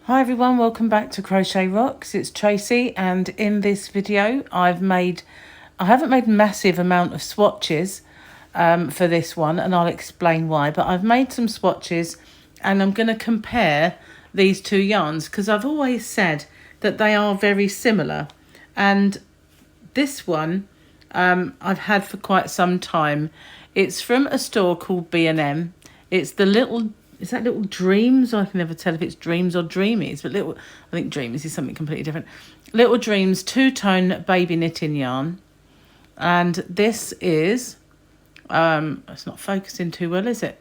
Hi everyone, welcome back to Crochet Rocks. It's Tracy, and in this video I haven't made a massive amount of swatches for this one, and I'll explain why, but I've made some swatches and I'm going to compare these two yarns because I've always said that they are very similar, and this one I've had for quite some time. It's from a store called B&M. It's the little, is that Little Dreams? I can never tell if it's Dreams or Dreamies, but I think Dreamies is something completely different. Little Dreams two-tone baby knitting yarn. And this is, it's not focusing too well, is it?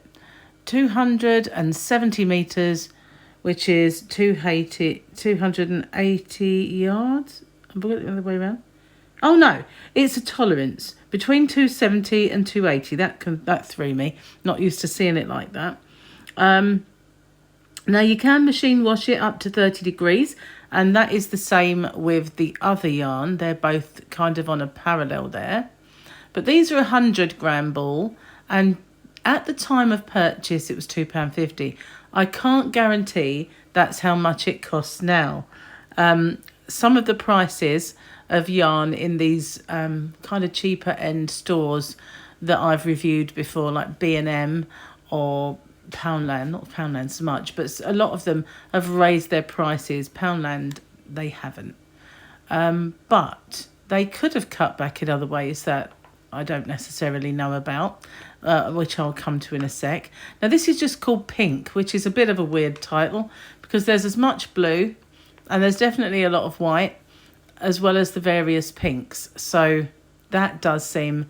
270 metres, which is 280 yards. I'm putting it the other way around. Oh no, it's a tolerance between 270 and 280. That threw me. Not used to seeing it like that. Now you can machine wash it up to 30 degrees, and that is the same with the other yarn. They're both kind of on a parallel there. But these are a 100-gram ball, and at the time of purchase it was £2.50. I can't guarantee that's how much it costs now. Some of the prices of yarn in these kind of cheaper end stores that I've reviewed before, like B&M or Poundland, not Poundland so much, but a lot of them have raised their prices. Poundland, they haven't. But they could have cut back in other ways that I don't necessarily know about, which I'll come to in a sec. Now this is just called Pink, which is a bit of a weird title because there's as much blue and there's definitely a lot of white, as well as the various pinks. So that does seem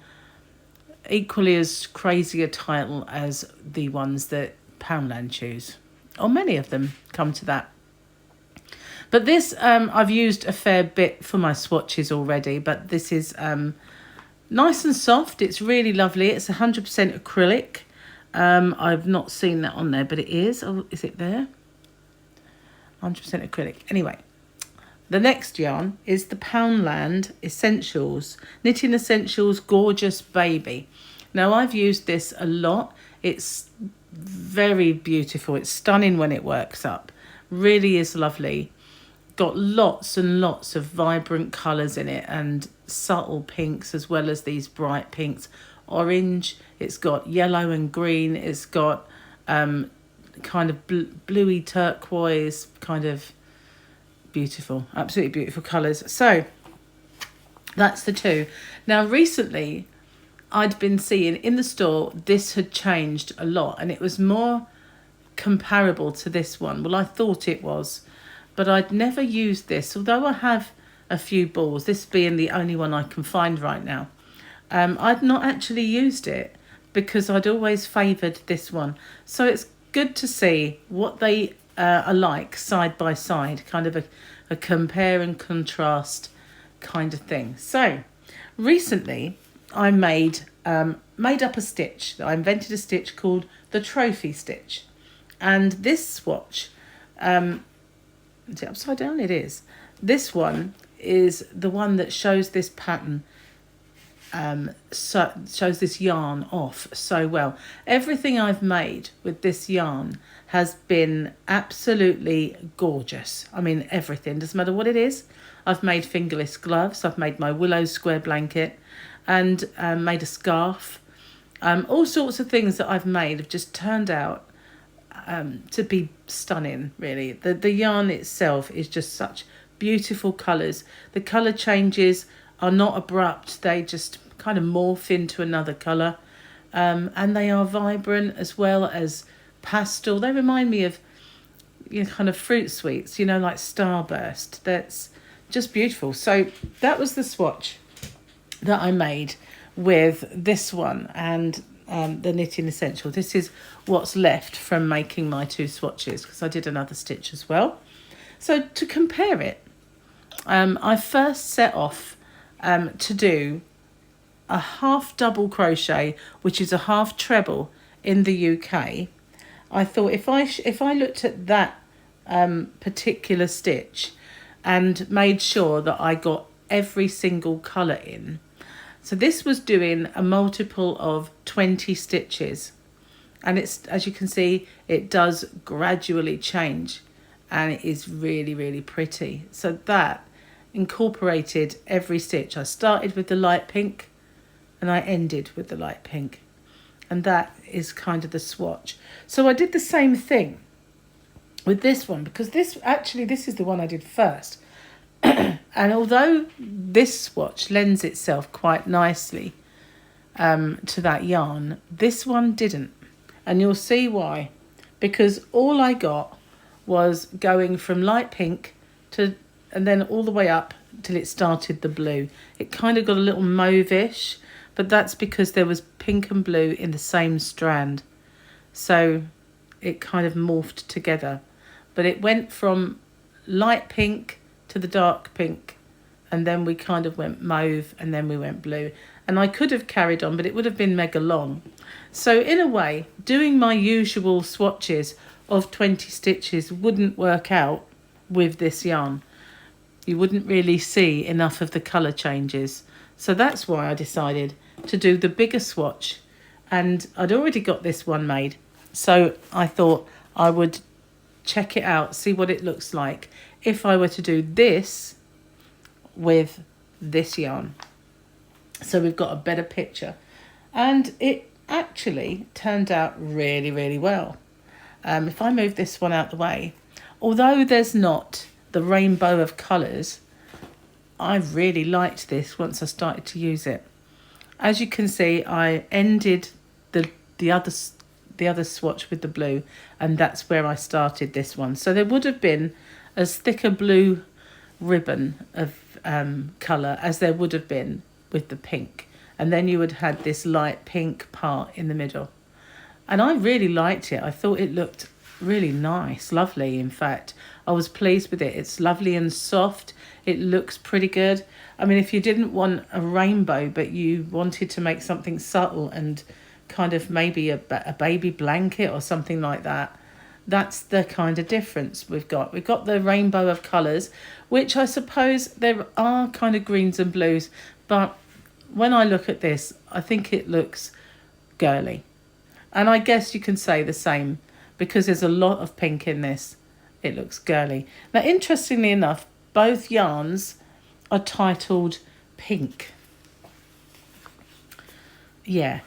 equally as crazy a title as the ones that Poundland choose, or many of them come to that. But this I've used a fair bit for my swatches already, but this is nice and soft. It's really lovely. It's 100% acrylic. I've not seen that on there, but it is. Oh, is it there? 100% acrylic. Anyway, the next yarn is the Poundland Essentials, Knitting Essentials Gorgeous Baby. Now, I've used this a lot. It's very beautiful. It's stunning when it works up. Really is lovely. Got lots and lots of vibrant colours in it and subtle pinks as well as these bright pinks. Orange, it's got yellow and green. It's got kind of bluey turquoise, kind of beautiful, absolutely beautiful colours. So that's the two. Now recently I'd been seeing in the store this had changed a lot and it was more comparable to this one. Well, I thought it was, but I'd never used this, although I have a few balls, this being the only one I can find right now. I'd not actually used it because I'd always favoured this one. So it's good to see what they are like side by side, kind of a compare and contrast kind of thing. So recently I made up a stitch. I invented a stitch called the trophy stitch, and this swatch, is it upside down? It is. This one is the one that shows this pattern, shows this yarn off so well. Everything I've made with this yarn has been absolutely gorgeous. I mean, everything, doesn't matter what it is. I've made fingerless gloves, I've made my willow square blanket, and made a scarf. All sorts of things that I've made have just turned out to be stunning, really. The yarn itself is just such beautiful colours. The colour changes are not abrupt, they just kind of morph into another colour, and they are vibrant as well as pastel. They remind me of, you know, kind of fruit sweets, you know, like Starburst. That's just beautiful. So that was the swatch that I made with this one and the Knitting Essential. This is what's left from making my two swatches because I did another stitch as well. So to compare it, I first set off to do a half double crochet, which is a half treble in the UK. I thought if I looked at that particular stitch and made sure that I got every single colour in. So this was doing a multiple of 20 stitches, and it's, as you can see, it does gradually change and it is really, really pretty. So that incorporated every stitch. I started with the light pink and I ended with the light pink, and that is kind of the swatch. So I did the same thing with this one, because this is the one I did first. And although this swatch lends itself quite nicely to that yarn, this one didn't. And you'll see why. Because all I got was going from light pink to, and then all the way up till it started the blue. It kind of got a little mauve-ish, but that's because there was pink and blue in the same strand. So it kind of morphed together. But it went from light pink to the dark pink, and then we kind of went mauve, and then we went blue. And I could have carried on, but it would have been mega long. So in a way, doing my usual swatches of 20 stitches wouldn't work out with this yarn. You wouldn't really see enough of the colour changes. So that's why I decided to do the bigger swatch. And I'd already got this one made, so I thought I would check it out, see what it looks like if I were to do this with this yarn. So we've got a better picture, and it actually turned out really, really well. If I move this one out the way, although there's not the rainbow of colours, I really liked this once I started to use it. As you can see, I ended the other swatch with the blue, and that's where I started this one. So there would have been as thick a blue ribbon of colour as there would have been with the pink, and then you would have had this light pink part in the middle. And I really liked it. I thought it looked really nice, lovely. In fact, I was pleased with it. It's lovely and soft. It looks pretty good. I mean, if you didn't want a rainbow but you wanted to make something subtle and kind of maybe a baby blanket or something like that, that's the kind of difference we've got. We've got the rainbow of colours, which I suppose there are kind of greens and blues, but when I look at this, I think it looks girly. And I guess you can say the same, because there's a lot of pink in this. It looks girly. Now, interestingly enough, both yarns are titled Pink. Yeah,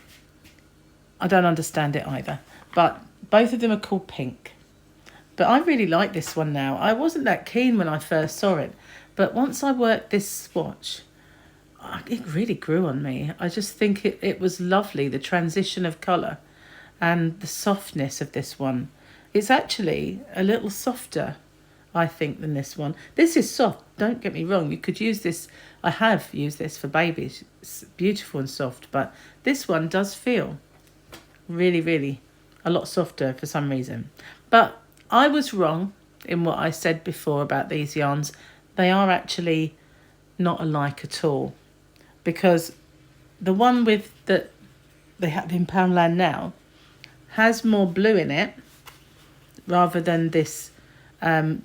I don't understand it either, but both of them are called Pink. But I really like this one now. I wasn't that keen when I first saw it, but once I worked this swatch, it really grew on me. I just think it was lovely, the transition of colour and the softness of this one. It's actually a little softer, I think, than this one. This is soft, don't get me wrong. You could use this, I have used this for babies. It's beautiful and soft, but this one does feel really, really a lot softer for some reason. But I was wrong in what I said before about these yarns. They are actually not alike at all, because the one with that they have in Poundland now has more blue in it rather than this what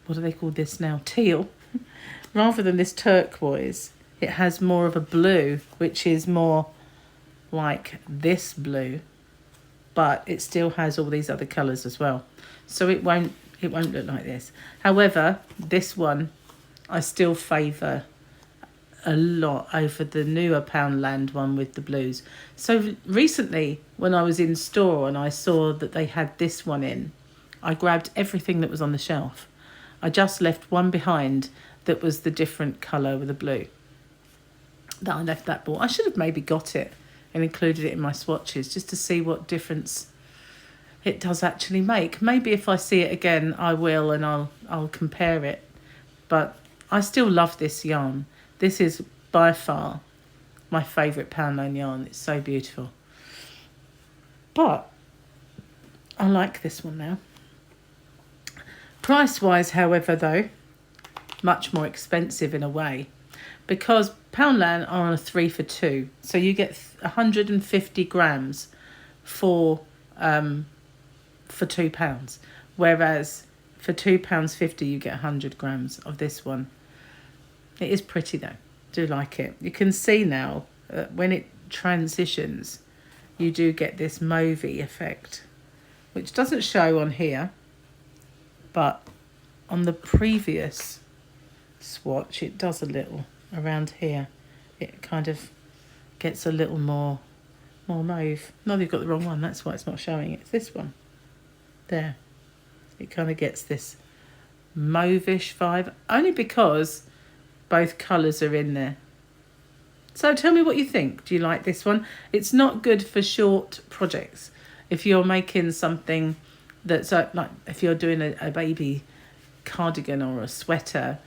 do they call this now, teal. Rather than this turquoise, it has more of a blue, which is more like this blue, but it still has all these other colours as well, so it won't look like this. However, this one I still favour a lot over the newer Poundland one with the blues. So recently, when I was in store and I saw that they had this one in, I grabbed everything that was on the shelf. I just left one behind that was the different colour with the blue. That I left that bought. I should have maybe got it and included it in my swatches just to see what difference it does actually make. Maybe if I see it again, I will, and I'll compare it. But I still love this yarn. This is by far my favourite Poundland yarn. It's so beautiful. But I like this one now. Price-wise, however, though, much more expensive in a way, because Poundland are on a 3 for 2. So you get 150 grams for £2, whereas for £2.50 you get 100 grams of this one. It is pretty though. Do like it. You can see now when it transitions, you do get this mauvey effect, which doesn't show on here, but on the previous swatch it does a little around here. It kind of gets a little more mauve. No, you've got the wrong one, that's why it's not showing. It's this one there. It kind of gets this mauvish vibe, only because both colours are in there. So tell me what you think. Do you like this one? It's not good for short projects. If you're making something that's like if you're doing a baby cardigan or a sweater,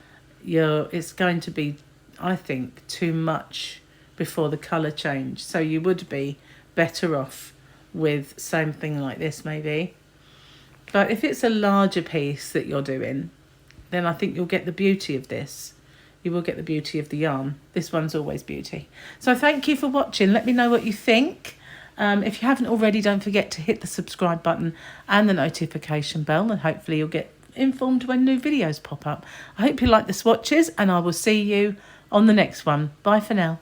it's going to be, I think, too much before the colour change. So you would be better off with something like this maybe. But if it's a larger piece that you're doing, then I think you'll get the beauty of this. You will get the beauty of the yarn. This one's always beauty. So thank you for watching. Let me know what you think. If you haven't already, don't forget to hit the subscribe button and the notification bell, and hopefully you'll get informed when new videos pop up. I hope you like the swatches, and I will see you on the next one. Bye for now.